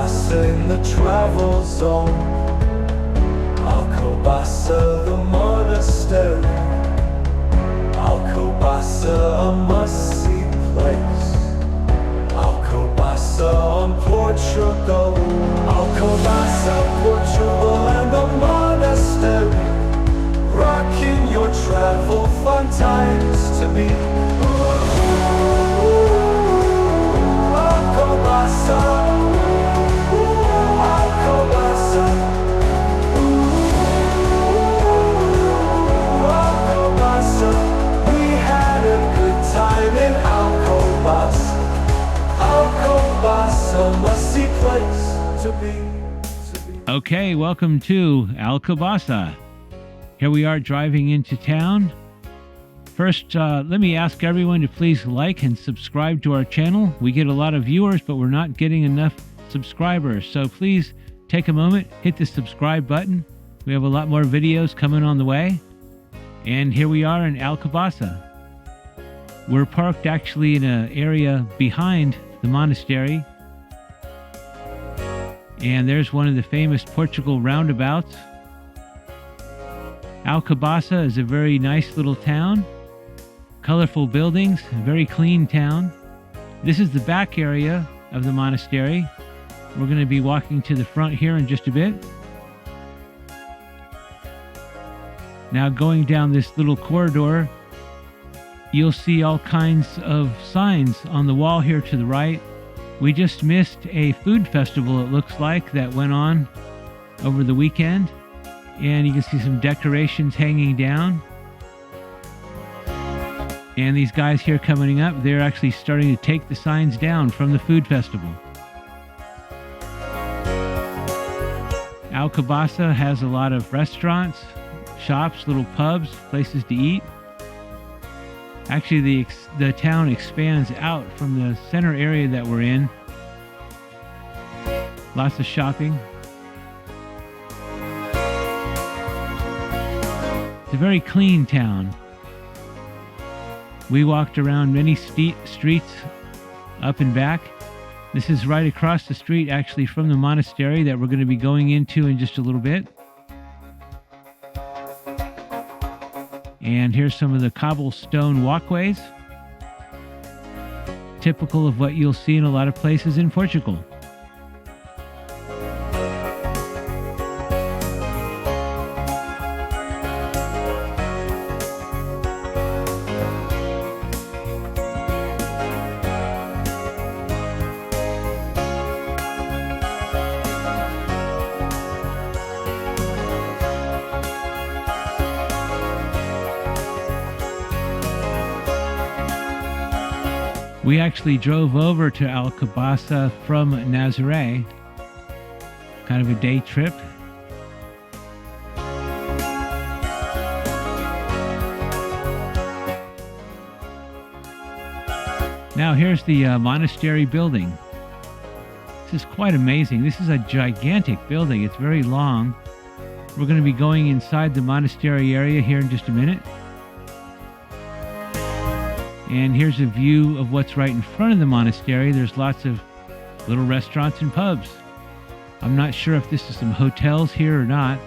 Alcobaça in the travel zone. Alcobaça the monastery. Alcobaça a must-see place. Alcobaça on Portugal. Alcobaça, Portugal and the monastery. Rocking your travel fun times to me. Alcobaça, Alcobaça, Alcobaça. We had a good time in Alcobaça. Alcobaça, must-see place to be. Okay, welcome to Alcobaça. Here we are driving into town. First, let me ask everyone to please like and subscribe to our channel. We get a lot of viewers, but we're not getting enough subscribers. So please take a moment, hit the subscribe button. We have a lot more videos coming on the way. And here we are in Alcobaça. We're parked actually in an area behind the monastery. And there's one of the famous Portugal roundabouts. Alcobaça is a very nice little town. Colorful buildings, a very clean town. This is the back area of the monastery. We're going to be walking to the front here in just a bit. Now going down this little corridor, you'll see all kinds of signs on the wall here to the right. We just missed a food festival, it looks like, that went on over the weekend. And you can see some decorations hanging down. And these guys here coming up, they're actually starting to take the signs down from the food festival. Alcobaça has a lot of restaurants, shops, little pubs, places to eat. Actually, the town expands out from the center area that we're in. Lots of shopping. It's a very clean town. We walked around many streets up and back. This is right across the street actually from the monastery that we're going to be going into in just a little bit. And here's some of the cobblestone walkways. Typical of what you'll see in a lot of places in Portugal. We actually drove over to Alcobaça from Nazaré, kind of a day trip. Now here's the monastery building. This is quite amazing. This is a gigantic building. It's very long. We're going to be going inside the monastery area here in just a minute. And here's a view of what's right in front of the monastery. There's lots of little restaurants and pubs. I'm not sure if this is some hotels here or not.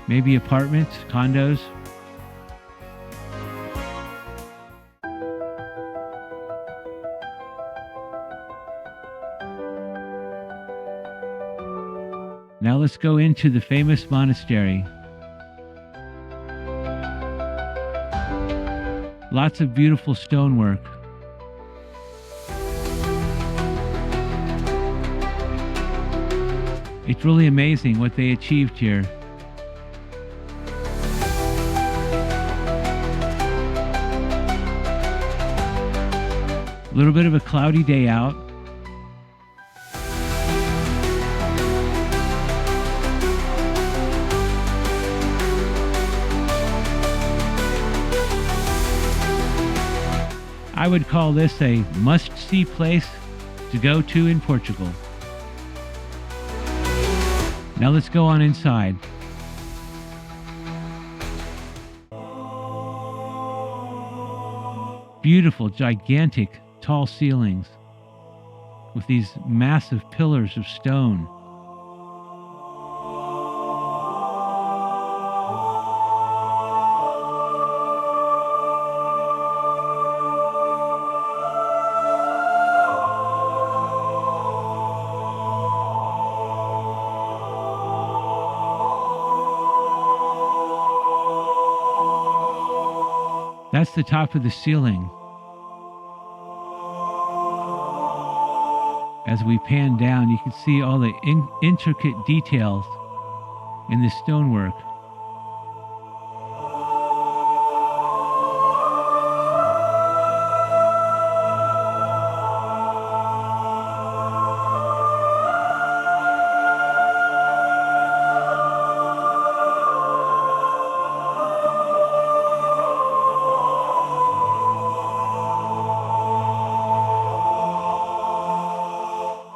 Maybe apartments, condos. Now let's go into the famous monastery. Lots of beautiful stonework. It's really amazing what they achieved here. A little bit of a cloudy day out. I would call this a must-see place to go to in Portugal. Now let's go on inside. Beautiful, gigantic, tall ceilings. with these massive pillars of stone. That's the top of the ceiling. As we pan down, you can see all the intricate details in the stonework.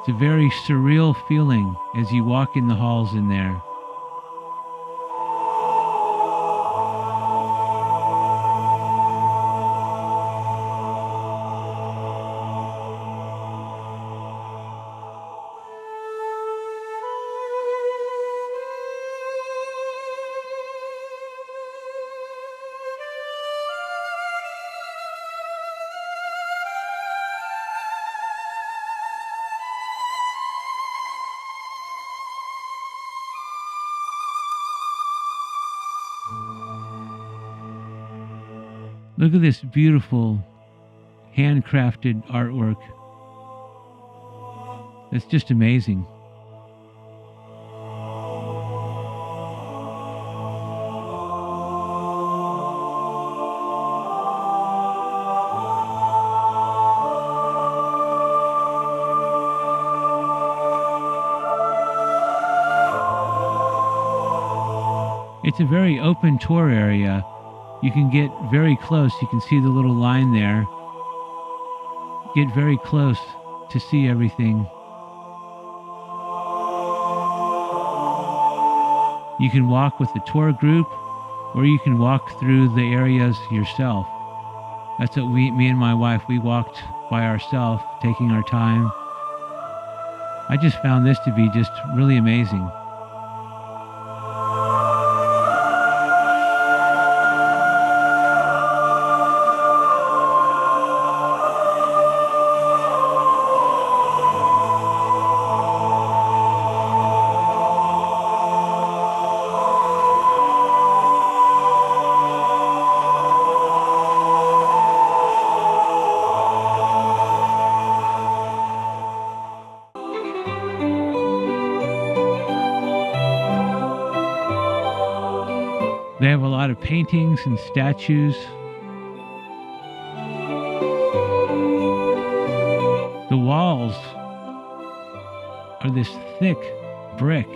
It's a very surreal feeling as you walk in the halls in there. Look at this beautiful handcrafted artwork. It's just amazing. It's a very open tour area. You can get very close. You can see the little line there. Get very close to see everything. You can walk with the tour group, or you can walk through the areas yourself. That's what me and my wife, we walked by ourselves, taking our time. I just found this to be just really amazing. They have a lot of paintings and statues. The walls are this thick brick,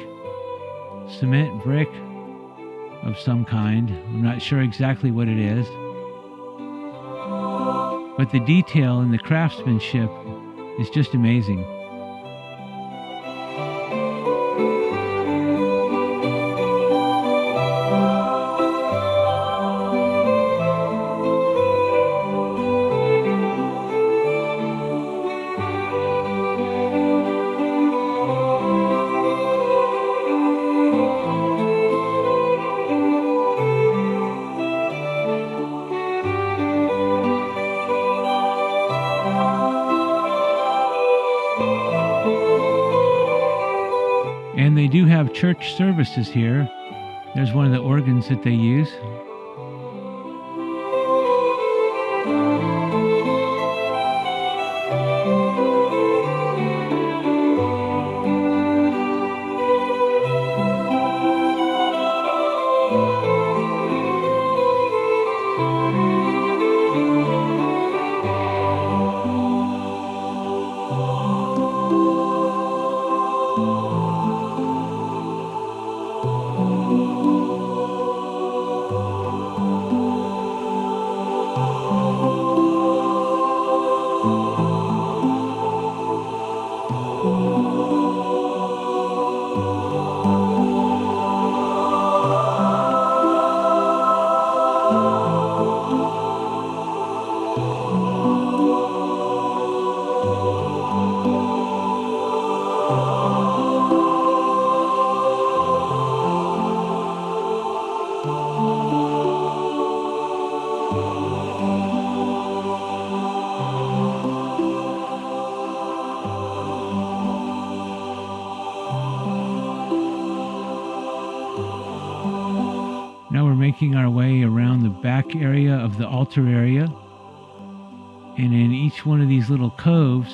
cement brick of some kind. I'm not sure exactly what it is. But the detail and the craftsmanship is just amazing. And they do have church services here. There's one of the organs that they use. making our way around the back area of the altar area. And in each one of these little coves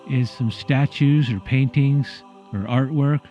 is some statues or paintings or artwork.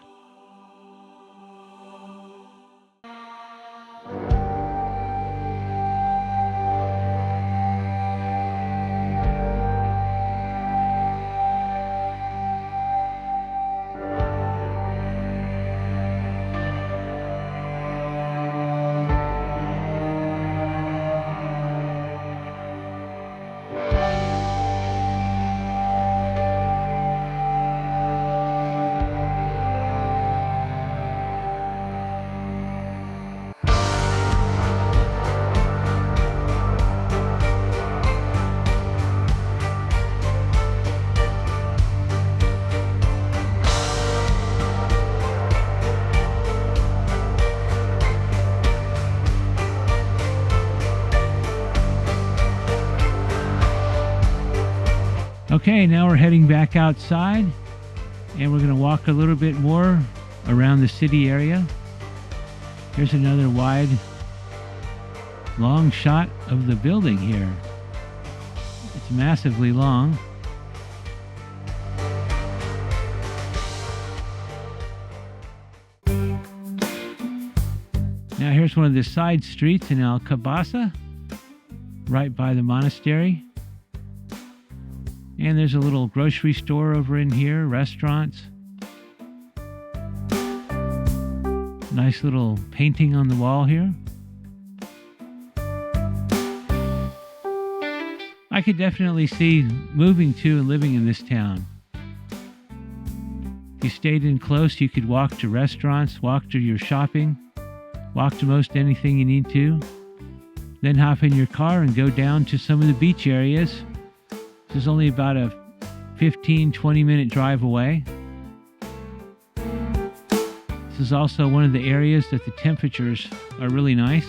Okay, now we're heading back outside, and we're going to walk a little bit more around the city area. Here's another wide, long shot of the building here. It's massively long. Now here's one of the side streets in Alcobaça, right by the monastery. And there's a little grocery store over in here, restaurants. Nice little painting on the wall here. I could definitely see moving to and living in this town. If you stayed in close, you could walk to restaurants, walk to your shopping, walk to most anything you need to. Then hop in your car and go down to some of the beach areas. This is only about a 15-20 minute drive away. This is also one of the areas that the temperatures are really nice.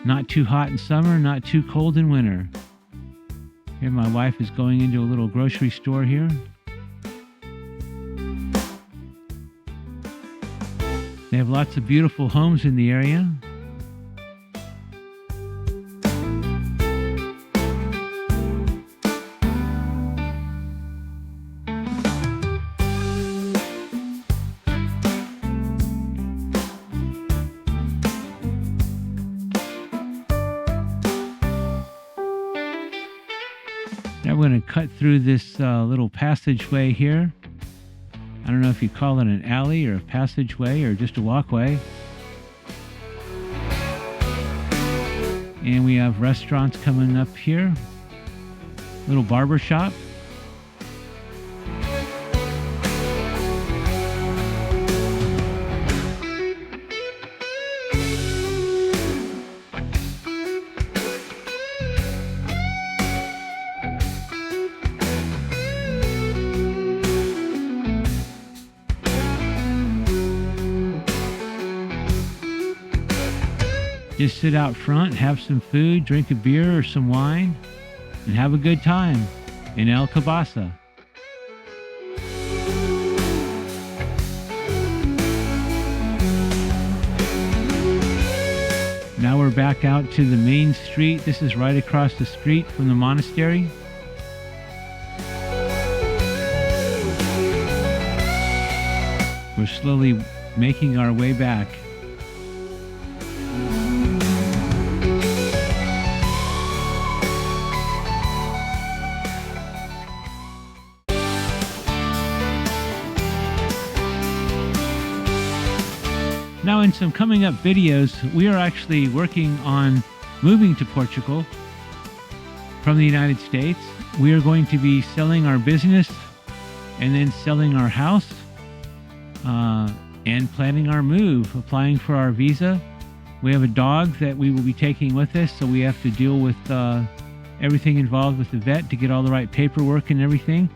Not too hot in summer, not too cold in winter. Here my wife is going into a little grocery store here. They have lots of beautiful homes in the area. Now we're going to cut through this little passageway here. I don't know if you call it an alley or a passageway or just a walkway. And we have restaurants coming up here. Little barber shop. Just sit out front, have some food, drink a beer or some wine, and have a good time in Alcobaça. Now we're back out to the main street. This is right across the street from the monastery. We're slowly making our way back. Now in some coming up videos, we are actually working on moving to Portugal from the United States. We are going to be selling our business and then selling our house and planning our move, applying for our visa. We have a dog that we will be taking with us, so we have to deal with everything involved with the vet to get all the right paperwork and everything.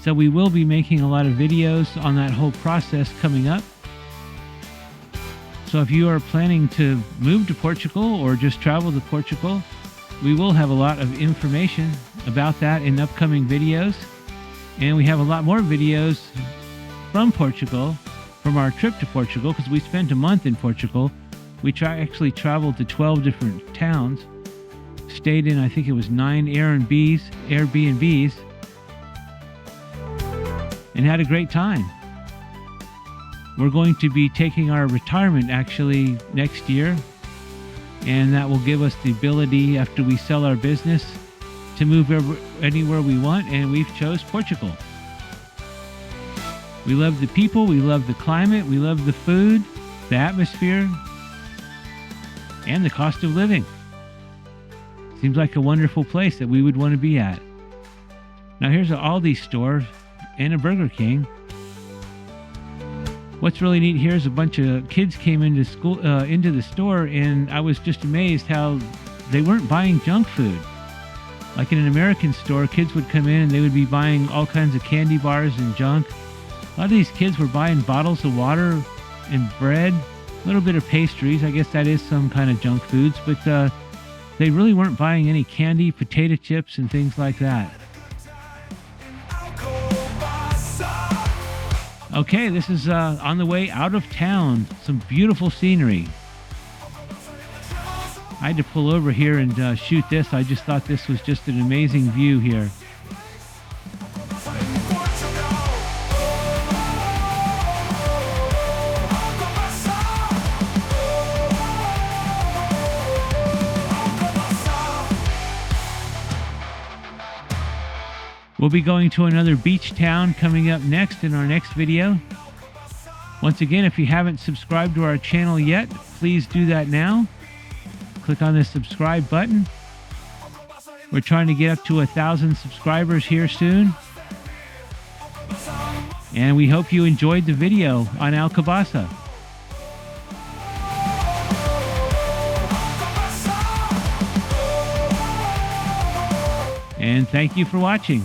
So we will be making a lot of videos on that whole process coming up. So if you are planning to move to Portugal or just travel to Portugal, we will have a lot of information about that in upcoming videos. And we have a lot more videos from Portugal, from our trip to Portugal, because we spent a month in Portugal. We actually traveled to 12 different towns, stayed in, I think it was 9 Airbnbs, and had a great time. We're going to be taking our retirement actually next year, and that will give us the ability, after we sell our business, to move anywhere we want, and we've chose Portugal. We love the people, we love the climate, we love the food, the atmosphere, and the cost of living. Seems like a wonderful place that we would want to be at. Now here's an Aldi store and a Burger King. What's really neat here is a bunch of kids came into the store, and I was just amazed how they weren't buying junk food. Like in an American store, kids would come in and they would be buying all kinds of candy bars and junk. A lot of these kids were buying bottles of water and bread, a little bit of pastries. I guess that is some kind of junk foods, but they really weren't buying any candy, potato chips, and things like that. Okay, this is on the way out of town. Some beautiful scenery. I had to pull over here and shoot this. I just thought this was just an amazing view here. We'll be going to another beach town coming up next in our next video. Once again, if you haven't subscribed to our channel yet, please do that now. Click on the subscribe button. We're trying to get up to 1,000 subscribers here soon. And we hope you enjoyed the video on Alcobaça. And thank you for watching.